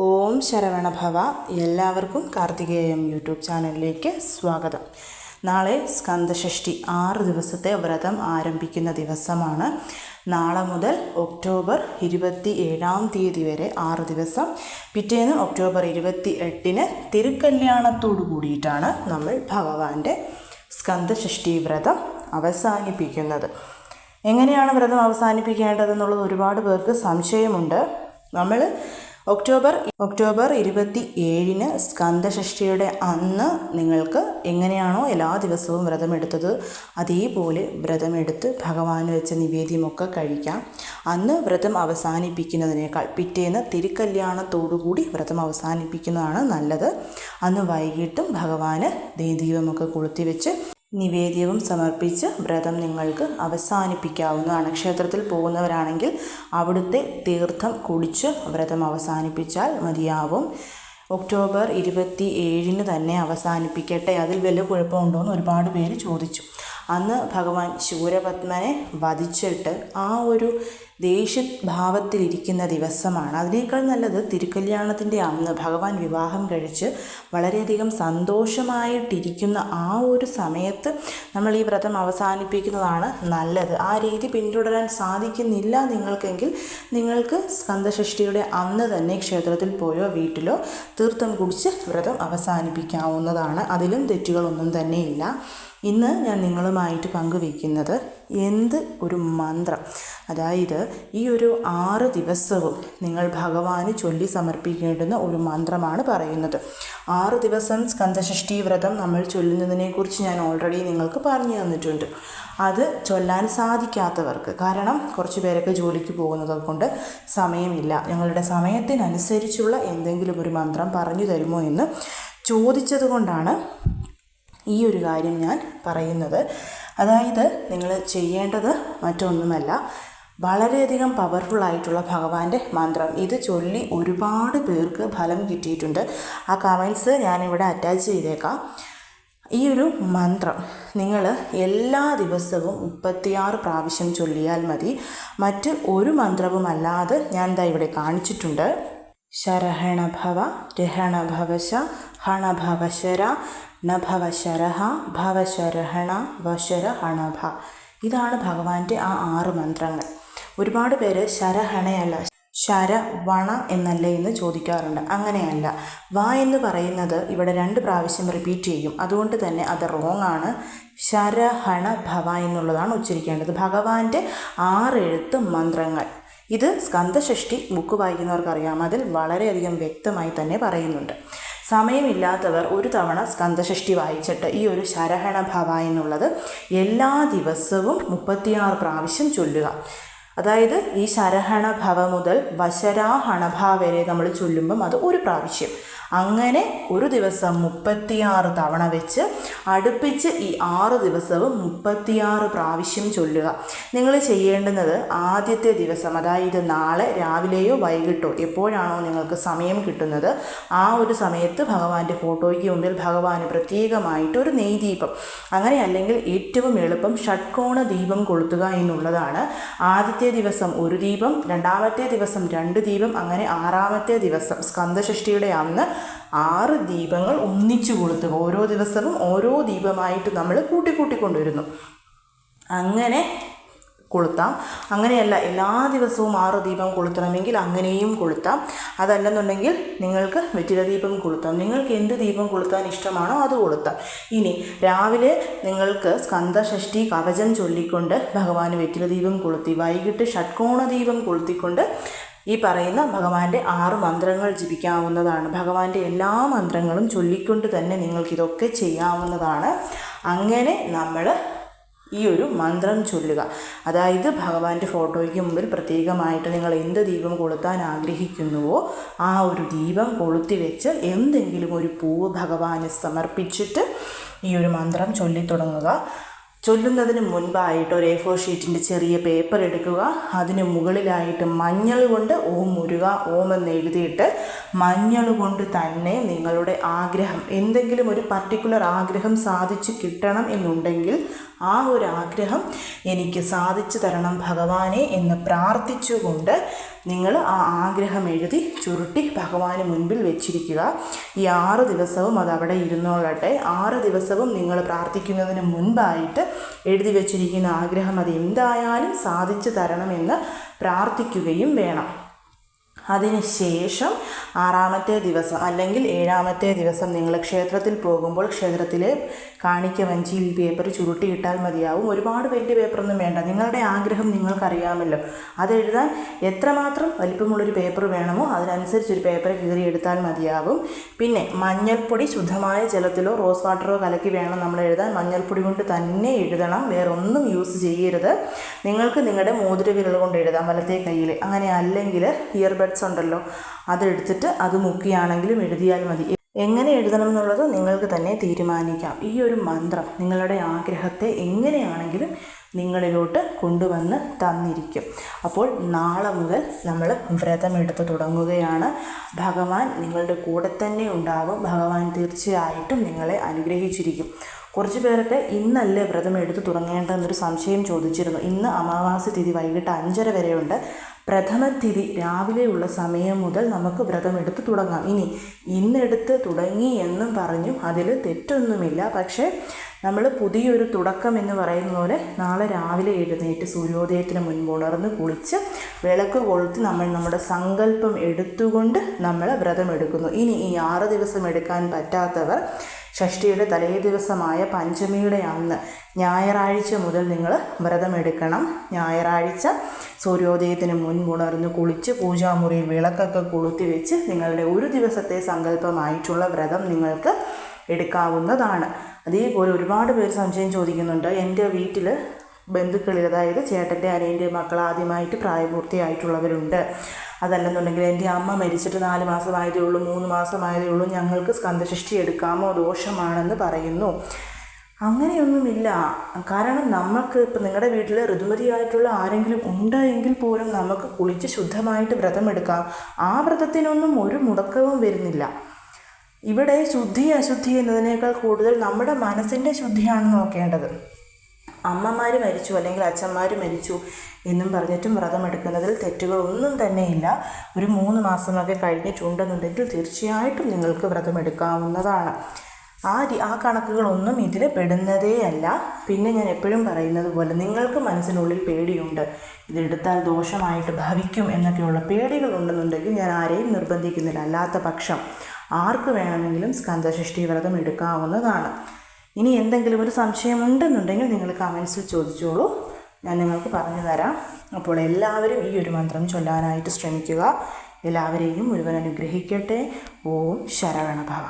ഓം ശരവണഭവ. എല്ലാവർക്കും കാർത്തികേയം യൂട്യൂബ് ചാനലിലേക്ക് സ്വാഗതം. നാളെ സ്കന്ദഷഷ്ഠി 6 ദിവസത്തെ വ്രതം ആരംഭിക്കുന്ന ദിവസമാണ്. നാളെ മുതൽ ഒക്ടോബർ 27-ാം തീയതി വരെ 6 ദിവസം. പിറ്റേന്ന് ഒക്ടോബർ 28-ന് തിരുക്കല്യാണത്തോടു കൂടിയിട്ടാണ് നമ്മൾ ഭഗവാന്റെ സ്കന്ദഷഷ്ഠി വ്രതം അവസാനിപ്പിക്കുന്നത്. എങ്ങനെയാണ് വ്രതം അവസാനിപ്പിക്കേണ്ടതെന്നുള്ളത് ഒരുപാട് പേർക്ക് സംശയമുണ്ട്. നമ്മൾ ഒക്ടോബർ 27-ന് സ്കന്ദഷഷ്ഠിയുടെ അന്ന് നിങ്ങൾക്ക് എങ്ങനെയാണോ എല്ലാ ദിവസവും വ്രതമെടുത്തത് അതേപോലെ വ്രതമെടുത്ത് ഭഗവാന് വെച്ച നിവേദ്യമൊക്കെ കഴിക്കാം. അന്ന് വ്രതം അവസാനിപ്പിക്കുന്നതിനേക്കാൾ പിറ്റേന്ന് തിരുക്കല്യാണത്തോടുകൂടി വ്രതം അവസാനിപ്പിക്കുന്നതാണ് നല്ലത്. അന്ന് വൈകിട്ടും ഭഗവാന് ദീപമൊക്കെ കൊളുത്തി വെച്ച് നിവേദ്യവും സമർപ്പിച്ച് വ്രതം നിങ്ങൾക്ക് അവസാനിപ്പിക്കാവുന്നതാണ്. ക്ഷേത്രത്തിൽ പോകുന്നവരാണെങ്കിൽ അവിടുത്തെ തീർത്ഥം കുടിച്ച് വ്രതം അവസാനിപ്പിച്ചാൽ മതിയാവും. ഒക്ടോബർ 27-ന് തന്നെ അവസാനിപ്പിക്കട്ടെ, അതിൽ വല്ല കുഴപ്പമുണ്ടോയെന്ന് ഒരുപാട് പേര് ചോദിച്ചു. അന്ന് ഭഗവാൻ ശൂരപത്മനെ വധിച്ചിട്ട് ആ ഒരു ദേഷ്യഭാവത്തിലിരിക്കുന്ന ദിവസമാണ്. അതിനേക്കാൾ നല്ലത് തിരുക്കല്യാണത്തിൻ്റെ അന്ന് ഭഗവാൻ വിവാഹം കഴിച്ച് വളരെയധികം സന്തോഷമായിട്ടിരിക്കുന്ന ആ ഒരു സമയത്ത് നമ്മൾ ഈ വ്രതം അവസാനിപ്പിക്കുന്നതാണ് നല്ലത്. ആ രീതി പിന്തുടരാൻ സാധിക്കുന്നില്ല നിങ്ങൾക്കെങ്കിൽ നിങ്ങൾക്ക് സ്കന്ദഷഷ്ഠിയുടെ അന്ന് തന്നെ ക്ഷേത്രത്തിൽ പോയോ വീട്ടിലോ തീർത്ഥം കുടിച്ച് വ്രതം അവസാനിപ്പിക്കാവുന്നതാണ്. അതിലും തെറ്റുകളൊന്നും തന്നെയില്ല. ഇന്ന് ഞാൻ നിങ്ങളുമായിട്ട് പങ്കുവയ്ക്കുന്നത് ഒരു മന്ത്രം, അതായത് ഈ ഒരു 6 ദിവസവും നിങ്ങൾ ഭഗവാന് ചൊല്ലി സമർപ്പിക്കേണ്ടുന്ന ഒരു മന്ത്രമാണ് പറയുന്നത്. 6 ദിവസം സ്കന്ദഷഷ്ഠി വ്രതം നമ്മൾ ചൊല്ലുന്നതിനെക്കുറിച്ച് ഞാൻ ഓൾറെഡി നിങ്ങൾക്ക് പറഞ്ഞു തന്നിട്ടുണ്ട്. അത് ചൊല്ലാൻ സാധിക്കാത്തവർക്ക്, കാരണം കുറച്ച് പേരൊക്കെ ജോലിക്ക് പോകുന്നത് കൊണ്ട് സമയമില്ല, ഞങ്ങളുടെ സമയത്തിനനുസരിച്ചുള്ള എന്തെങ്കിലും ഒരു മന്ത്രം പറഞ്ഞു തരുമോ എന്ന് ചോദിച്ചത് കൊണ്ടാണ് ഈ ഒരു കാര്യം ഞാൻ പറയുന്നത്. അതായത് നിങ്ങൾ ചെയ്യേണ്ടത് മറ്റൊന്നുമല്ല, വളരെയധികം പവർഫുള്ളായിട്ടുള്ള ഭഗവാന്റെ മന്ത്രം. ഇത് ചൊല്ലി ഒരുപാട് പേർക്ക് ഫലം കിട്ടിയിട്ടുണ്ട്. ആ കമൻറ്റ്സ് ഞാനിവിടെ അറ്റാച്ച് ചെയ്തേക്കാം. ഈ ഒരു മന്ത്രം നിങ്ങൾ എല്ലാ ദിവസവും 36 പ്രാവശ്യം ചൊല്ലിയാൽ മതി. മറ്റ് ഒരു മന്ത്രവുമല്ലാതെ ഞാൻ ഇവിടെ കാണിച്ചിട്ടുണ്ട്. ശരഹണഭവ രഹണഭവശ ഹണഭവശര നഭവശരഹ ഭവശരഹണ വശരഹണഭ. ഇതാണ് ഭഗവാന്റെ ആ 6 മന്ത്രങ്ങൾ. ഒരുപാട് പേര് ശരഹണയല്ല ശരവണ എന്നല്ലേ എന്ന് ചോദിക്കാറുണ്ട്. അങ്ങനെയല്ല, വ എന്ന് പറയുന്നത് ഇവിടെ 2 പ്രാവശ്യം റിപ്പീറ്റ് ചെയ്യും, അതുകൊണ്ട് തന്നെ അത് റോങ് ആണ്. ശരഹണ ഭവ എന്നുള്ളതാണ് ഉച്ചരിക്കേണ്ടത്. ഭഗവാന്റെ 6 എഴുത്ത് മന്ത്രങ്ങൾ. ഇത് സ്കന്ദഷഷ്ഠി ബുക്ക് വായിക്കുന്നവർക്കറിയാം, അതിൽ വളരെയധികം വ്യക്തമായി തന്നെ പറയുന്നുണ്ട്. സമയമില്ലാത്തവർ ഒരു തവണ സ്കന്ദഷഷ്ഠി വായിച്ചിട്ട് ഈ ഒരു ശരഹണ ഭവ എന്നുള്ളത് എല്ലാ ദിവസവും 36 പ്രാവശ്യം ചൊല്ലുക. അതായത് ഈ ശരഹണ ഭവ മുതൽ വശരാഹണഭ വരെ നമ്മൾ ചൊല്ലുമ്പം അത് 1 പ്രാവശ്യം, അങ്ങനെ ഒരു ദിവസം 36 തവണ വെച്ച് അടുപ്പിച്ച് ഈ 6 ദിവസവും 36 പ്രാവശ്യം ചൊല്ലുക. നിങ്ങൾ ചെയ്യേണ്ടുന്നത് ആദ്യത്തെ ദിവസം, അതായത് നാളെ രാവിലെയോ വൈകിട്ടോ എപ്പോഴാണോ നിങ്ങൾക്ക് സമയം കിട്ടുന്നത് ആ ഒരു സമയത്ത് ഭഗവാന്റെ ഫോട്ടോയ്ക്ക് മുമ്പിൽ ഭഗവാന് പ്രത്യേകമായിട്ടൊരു നെയ്ദീപം, അങ്ങനെ അല്ലെങ്കിൽ ഏറ്റവും എളുപ്പം ഷഡ്കോണ ദീപം കൊളുത്തുക എന്നുള്ളതാണ്. ആദ്യത്തെ ദിവസം 1 ദീപം, രണ്ടാമത്തെ ദിവസം 2 ദീപം, അങ്ങനെ 6ാമത്തെ ദിവസം സ്കന്ദഷഷ്ഠിയുടെ അന്ന് 6 ദീപങ്ങൾ ഒന്നിച്ചു കൊളുത്തുക. ഓരോ ദിവസവും ഓരോ ദീപമായിട്ട് നമ്മൾ കൂട്ടിക്കൊണ്ടുവരുന്നു. അങ്ങനെ കൊളുത്താം. അങ്ങനെയല്ല എല്ലാ ദിവസവും 6 ദീപം കൊളുത്തണമെങ്കിൽ അങ്ങനെയും കൊളുത്താം. അതല്ലെന്നുണ്ടെങ്കിൽ നിങ്ങൾക്ക് വെറ്റില ദീപം കൊളുത്താം. നിങ്ങൾക്ക് എന്ത് ദീപം കൊളുത്താൻ ഇഷ്ടമാണോ അത് കൊളുത്താം. ഇനി രാവിലെ നിങ്ങൾക്ക് സ്കന്ദഷഷ്ഠി കവചം ചൊല്ലിക്കൊണ്ട് ഭഗവാന് വെറ്റില ദീപം കൊളുത്തി, വൈകിട്ട് ഷഡ്കോണ ദീപം കൊളുത്തിക്കൊണ്ട് ഈ പറയുന്ന ഭഗവാന്റെ 6 മന്ത്രങ്ങൾ ജപിക്കാവുന്നതാണ്. ഭഗവാന്റെ എല്ലാ മന്ത്രങ്ങളും ചൊല്ലിക്കൊണ്ട് തന്നെ നിങ്ങൾക്കിതൊക്കെ ചെയ്യാവുന്നതാണ്. അങ്ങനെ നമ്മൾ ഈ ഒരു മന്ത്രം ചൊല്ലുക. അതായത് ഭഗവാന്റെ ഫോട്ടോയ്ക്ക് മുമ്പിൽ പ്രത്യേകമായിട്ട് നിങ്ങൾ എന്ത് ദീപം കൊളുത്താൻ ആഗ്രഹിക്കുന്നുവോ ആ ഒരു ദീപം കൊളുത്തി വെച്ച് എന്തെങ്കിലും ഒരു പൂവ് ഭഗവാന് സമർപ്പിച്ചിട്ട് ഈ ഒരു മന്ത്രം ചൊല്ലിത്തുടങ്ങുക. ചൊല്ലുന്നതിന് മുൻപായിട്ട് ഒരു A4 ഷീറ്റിൻ്റെ ചെറിയ പേപ്പർ എടുക്കുക. അതിന് മുകളിലായിട്ട് മഞ്ഞൾ കൊണ്ട് ഓം മുരുക ഓം എന്ന് എഴുതിയിട്ട് മഞ്ഞൾ കൊണ്ട് തന്നെ നിങ്ങളുടെ ആഗ്രഹം, എന്തെങ്കിലും ഒരു പർട്ടിക്കുലർ ആഗ്രഹം സാധിച്ചു കിട്ടണം എന്നുണ്ടെങ്കിൽ ആ ഒരു ആഗ്രഹം എനിക്ക് സാധിച്ചു തരണം ഭഗവാനെ എന്ന് പ്രാർത്ഥിച്ചുകൊണ്ട് നിങ്ങൾ ആ ആഗ്രഹം എഴുതി ചുരുട്ടി ഭഗവാന് മുൻപിൽ വെച്ചിരിക്കുക. ഈ 6 ദിവസവും അതവിടെ ഇരുന്നോളട്ടെ. 6 ദിവസവും നിങ്ങൾ പ്രാർത്ഥിക്കുന്നതിന് മുൻപായിട്ട് എഴുതി വെച്ചിരിക്കുന്ന ആഗ്രഹം അത് എന്തായാലും സാധിച്ചു തരണമെന്ന് പ്രാർത്ഥിക്കുകയും വേണം. അതിനുശേഷം 6-ാമത്തെ ദിവസം അല്ലെങ്കിൽ 7-ാമത്തെ ദിവസം നിങ്ങൾ ക്ഷേത്രത്തിൽ പോകുമ്പോൾ ക്ഷേത്രത്തിലെ കാണിക്ക വഞ്ചിയിൽ ഈ പേപ്പർ ചുരുട്ടിയിട്ടാൽ മതിയാവും. ഒരുപാട് വലിയ പേപ്പറൊന്നും വേണ്ട. നിങ്ങളുടെ ആഗ്രഹം നിങ്ങൾക്കറിയാമല്ലോ. അതെഴുതാൻ എത്രമാത്രം വലിപ്പമുള്ളൊരു പേപ്പർ വേണമോ അതിനനുസരിച്ചൊരു പേപ്പർ കീറിയെടുത്താൽ മതിയാവും. പിന്നെ മഞ്ഞൾപ്പൊടി ശുദ്ധമായ ജലത്തിലോ റോസ് വാട്ടറോ കലക്കി വേണം നമ്മൾ എഴുതാൻ. മഞ്ഞൾപ്പൊടി കൊണ്ട് തന്നെ എഴുതണം, വേറെ ഒന്നും യൂസ് ചെയ്യരുത്. നിങ്ങൾക്ക് നിങ്ങളുടെ മോതിരവിരൽ കൊണ്ട് എഴുതാം, വലത്തെ കയ്യിൽ. അങ്ങനെ അല്ലെങ്കിൽ ഇയർബഡ്സ് ഉണ്ടല്ലോ, അതെടുത്തിട്ട് അത് മുക്കിയാണെങ്കിലും എഴുതിയാൽ മതി. എങ്ങനെ എഴുതണം എന്നുള്ളത് നിങ്ങൾക്ക് തന്നെ തീരുമാനിക്കാം. ഈ ഒരു മന്ത്രം നിങ്ങളുടെ ആഗ്രഹത്തെ എങ്ങനെയാണെങ്കിലും നിങ്ങളിലോട്ട് കൊണ്ടുവന്ന് തന്നിരിക്കും. അപ്പോൾ നാളെ മുതൽ നമ്മൾ വ്രതമെടുത്ത് തുടങ്ങുകയാണ്. ഭഗവാൻ നിങ്ങളുടെ കൂടെ തന്നെ ഉണ്ടാകും. ഭഗവാൻ തീർച്ചയായിട്ടും നിങ്ങളെ അനുഗ്രഹിച്ചിരിക്കും. കുറച്ച് പേരൊക്കെ ഇന്നല്ലേ വ്രതം എടുത്ത് തുടങ്ങേണ്ടതെന്നൊരു സംശയം ചോദിച്ചിരുന്നു. ഇന്ന് അമാവാസി തിഥി വൈകിട്ട് 5:30 വരെയുണ്ട്. പ്രഥമ തിഥി രാവിലെയുള്ള സമയം മുതൽ നമുക്ക് വ്രതം എടുത്ത് തുടങ്ങാം. ഇന്നെടുത്ത് തുടങ്ങി എന്നും പറഞ്ഞു അതിൽ തെറ്റൊന്നുമില്ല. പക്ഷേ നമ്മൾ പുതിയൊരു തുടക്കം എന്ന് പറയുന്ന പോലെ നാളെ രാവിലെ എഴുന്നേറ്റ് സൂര്യോദയത്തിന് മുൻപ് ഉണർന്ന് കുളിച്ച് വിളക്ക് കൊളുത്തി നമ്മൾ നമ്മുടെ സങ്കല്പം എടുത്തുകൊണ്ട് നമ്മൾ വ്രതം എടുക്കുന്നു. ഈ 6 ദിവസം എടുക്കാൻ പറ്റാത്തവർ ഷഷ്ഠിയുടെ തലേ ദിവസമായ പഞ്ചമിയുടെ അന്ന് ഞായറാഴ്ച മുതൽ നിങ്ങൾ വ്രതം എടുക്കണം. ഞായറാഴ്ച സൂര്യോദയത്തിന് മുൻപുണർന്ന് കുളിച്ച് പൂജാമുറിയിൽ വിളക്കൊക്കെ കൊളുത്തി വെച്ച് നിങ്ങളുടെ ഒരു ദിവസത്തെ സങ്കല്പമായിട്ടുള്ള വ്രതം നിങ്ങൾക്ക് എടുക്കാവുന്നതാണ്. അതേപോലെ ഒരുപാട് പേര് സംശയം ചോദിക്കുന്നുണ്ട്. എൻ്റെ വീട്ടിൽ ബന്ധുക്കളിൽ, അതായത് ചേട്ടൻ്റെ അനിയൻ്റെ മക്കൾ ആദ്യമായിട്ട് പ്രായപൂർത്തിയായിട്ടുള്ളവരുണ്ട്. അതല്ലെന്നുണ്ടെങ്കിൽ എൻ്റെ അമ്മ മരിച്ചിട്ട് 4 മാസമായതേ ഉള്ളൂ, 3 മാസമായതേ ഉള്ളൂ, ഞങ്ങൾക്ക് സ്കന്ദഷഷ്ഠി എടുക്കാമോ, ദോഷമാണെന്ന് പറയുന്നു. അങ്ങനെയൊന്നുമില്ല. കാരണം നമുക്ക് ഇപ്പം നിങ്ങളുടെ വീട്ടിൽ ഋതുമതിയായിട്ടുള്ള ആരെങ്കിലും ഉണ്ട് എങ്കിൽ പോലും നമുക്ക് കുളിച്ച് ശുദ്ധമായിട്ട് വ്രതമെടുക്കാം. ആ വ്രതത്തിനൊന്നും ഒരു മുടക്കവും വരുന്നില്ല. ഇവിടെ ശുദ്ധി അശുദ്ധി എന്നതിനേക്കാൾ കൂടുതൽ നമ്മുടെ മനസ്സിൻ്റെ ശുദ്ധിയാണ് നോക്കേണ്ടത്. അമ്മമാർ മരിച്ചു അല്ലെങ്കിൽ അച്ഛന്മാർ മരിച്ചു എന്നും പറഞ്ഞിട്ടും വ്രതമെടുക്കുന്നതിൽ തെറ്റുകളൊന്നും തന്നെയില്ല. ഒരു 3 മാസമൊക്കെ കഴിഞ്ഞിട്ടുണ്ടെന്നുണ്ടെങ്കിൽ തീർച്ചയായിട്ടും നിങ്ങൾക്ക് വ്രതമെടുക്കാവുന്നതാണ്. ആ കണക്കുകളൊന്നും ഇതിൽ പെടുന്നതേ അല്ല. പിന്നെ ഞാൻ എപ്പോഴും പറയുന്നത് പോലെ നിങ്ങൾക്ക് മനസ്സിനുള്ളിൽ പേടിയുണ്ട്, ഇതെടുത്താൽ ദോഷമായിട്ട് ഭവിക്കും എന്നൊക്കെയുള്ള പേടികളുണ്ടെന്നുണ്ടെങ്കിൽ ഞാൻ ആരെയും നിർബന്ധിക്കുന്നില്ല. അല്ലാത്ത പക്ഷം ആർക്ക് വേണമെങ്കിലും സ്കന്ദഷഷ്ഠി വ്രതം എടുക്കാവുന്നതാണ്. ഇനി എന്തെങ്കിലും ഒരു സംശയമുണ്ടെന്നുണ്ടെങ്കിൽ നിങ്ങൾ കമൻസിൽ ചോദിച്ചോളൂ, ഞാൻ നിങ്ങൾക്ക് പറഞ്ഞു തരാം. അപ്പോൾ എല്ലാവരും ഈ ഒരു മന്ത്രം ചൊല്ലാനായിട്ട് ശ്രമിക്കുക. എല്ലാവരെയും മുഴുവൻ അനുഗ്രഹിക്കട്ടെ. ഓം ശരവണഭവ.